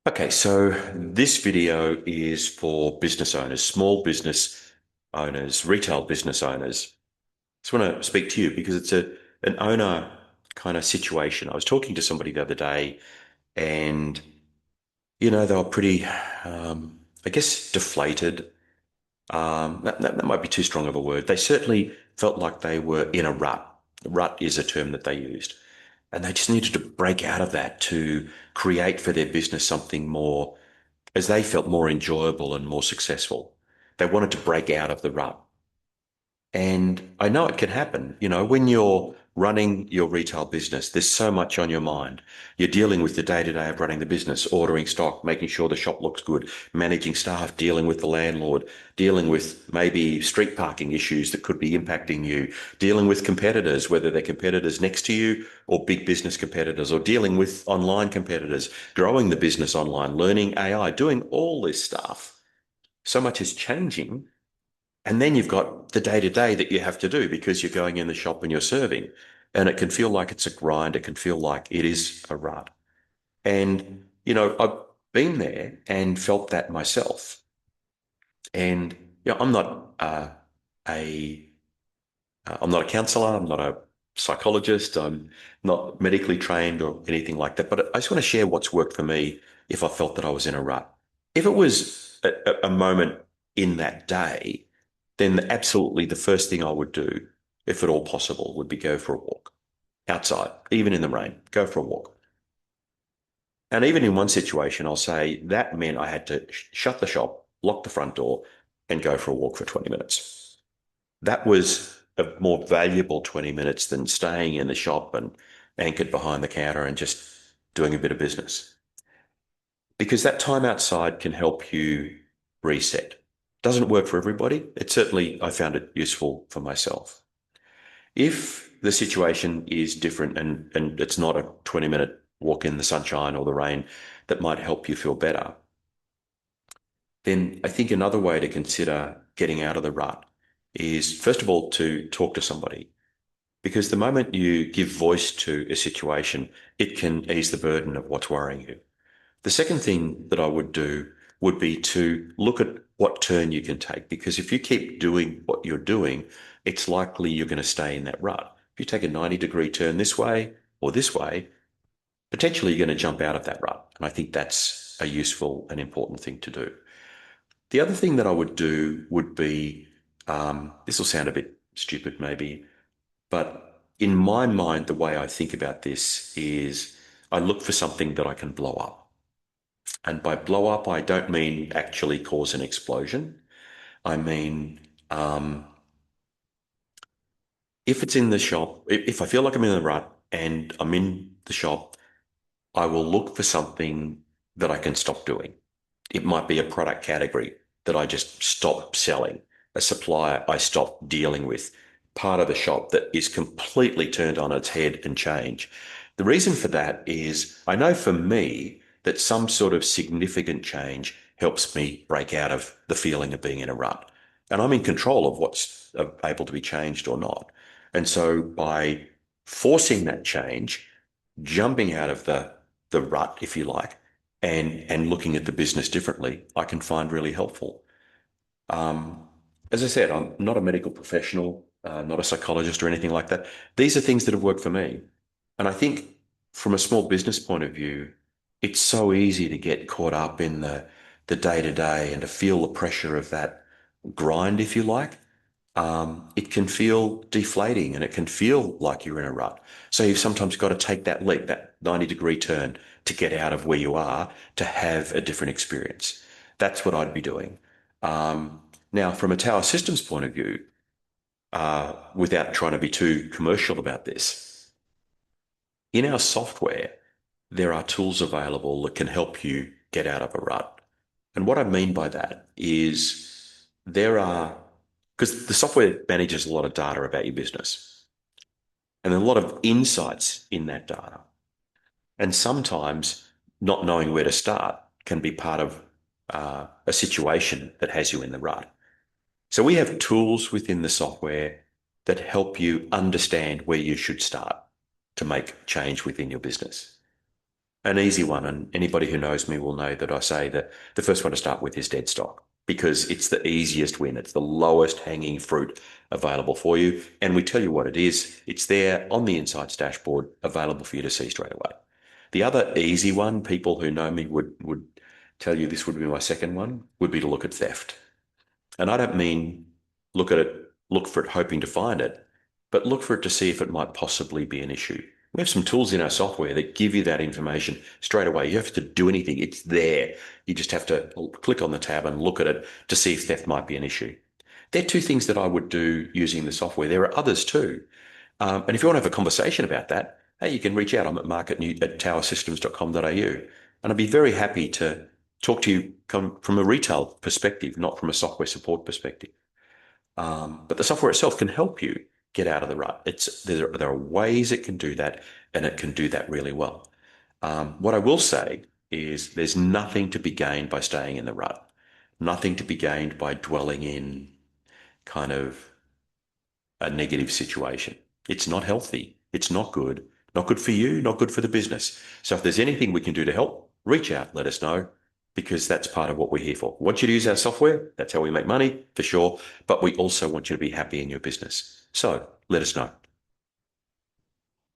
Okay, so this video is for business owners, small business owners, retail business owners. Just want to speak to you because it's an owner kind of situation. I was talking to somebody the other day and, they were pretty, I guess, deflated. That might be too strong of a word. They certainly felt like they were in a rut. Rut is a term that they used. And they just needed to break out of that to create for their business something more as they felt more enjoyable and more successful. They wanted to break out of the rut. And I know it can happen. When you're running your retail business, there's so much on your mind. You're dealing with the day-to-day of running the business, ordering stock, making sure the shop looks good, managing staff, dealing with the landlord, dealing with maybe street parking issues that could be impacting you, dealing with competitors, whether they're competitors next to you or big business competitors, or dealing with online competitors, growing the business online, learning AI, doing all this stuff. So much is changing, and then you've got the day to day that you have to do because you're going in the shop and you're serving. And it can feel like it's a grind. It can feel like it is a rut. And, I've been there and felt that myself. And, I'm not a, I'm not a counselor. I'm not a psychologist. I'm not medically trained or anything like that. But I just want to share what's worked for me if I felt that I was in a rut. If it was a moment in that day, then absolutely the first thing I would do, if at all possible, would be go for a walk outside, even in the rain, go for a walk. And even in one situation, I'll say that meant I had to shut the shop, lock the front door, and go for a walk for 20 minutes. That was a more valuable 20 minutes than staying in the shop and anchored behind the counter and just doing a bit of business. Because that time outside can help you reset. Doesn't work for everybody. It certainly, I found it useful for myself. If the situation is different and it's not a 20-minute walk in the sunshine or the rain that might help you feel better, then I think another way to consider getting out of the rut is, first of all, to talk to somebody. Because the moment you give voice to a situation, it can ease the burden of what's worrying you. The second thing that I would do would be to look at what turn you can take, because if you keep doing what you're doing, it's likely you're going to stay in that rut. If you take a 90-degree turn this way or this way, potentially you're going to jump out of that rut. And I think that's a useful and important thing to do. The other thing that I would do would be, this will sound a bit stupid maybe, but in my mind, the way I think about this is I look for something that I can blow up. And by blow up, I don't mean actually cause an explosion. I mean, if it's in the shop, if I feel like I'm in the rut and I'm in the shop, I will look for something that I can stop doing. It might be a product category that I just stop selling, a supplier I stop dealing with, part of the shop that is completely turned on its head and change. The reason for that is I know for me that some sort of significant change helps me break out of the feeling of being in a rut. And I'm in control of what's able to be changed or not. And so by forcing that change, jumping out of the rut, if you like, and looking at the business differently, I can find really helpful. Um, as I said, I'm not a medical professional, not a psychologist or anything like that. These are things that have worked for me. And I think from a small business point of view, it's so easy to get caught up in the day to day and to feel the pressure of that grind, if you like. It can feel deflating and it can feel like you're in a rut. So you've sometimes got to take that leap, that 90-degree turn to get out of where you are to have a different experience. That's what I'd be doing. Now, from a Tower Systems point of view, without trying to be too commercial about this, in our software, there are tools available that can help you get out of a rut. And what I mean by that is there are, because the software manages a lot of data about your business and a lot of insights in that data. And sometimes not knowing where to start can be part of a situation that has you in the rut. So we have tools within the software that help you understand where you should start to make change within your business. an easy one, and anybody who knows me will know that I say that the first one to start with is dead stock because it's the easiest win. It's the lowest hanging fruit available for you. And we tell you what it is. It's there on the Insights dashboard, available for you to see straight away. The other easy one, people who know me would tell you this would be my second one, would be to look at theft. And I don't mean look at it, look for it hoping to find it, but look for it to see if it might possibly be an issue. We have some tools in our software that give you that information straight away. You have to do anything. It's there. You just have to click on the tab and look at it to see if theft might be an issue. They're two things that I would do using the software. There are others too. And if you want to have a conversation about that, hey, you can reach out. I'm at mark@towersystems.com.au. And I'd be very happy to talk to you from a retail perspective, not from a software support perspective. But the software itself can help you get out of the rut. There are ways it can do that, and it can do that really well. What I will say is there's nothing to be gained by staying in the rut, nothing to be gained by dwelling in kind of a negative situation. It's not healthy. It's not good for you, not good for the business. So if there's anything we can do to help, reach out, let us know, because that's part of what we're here for. We want you to use our software. That's how we make money, for sure. But we also want you to be happy in your business. So let us know.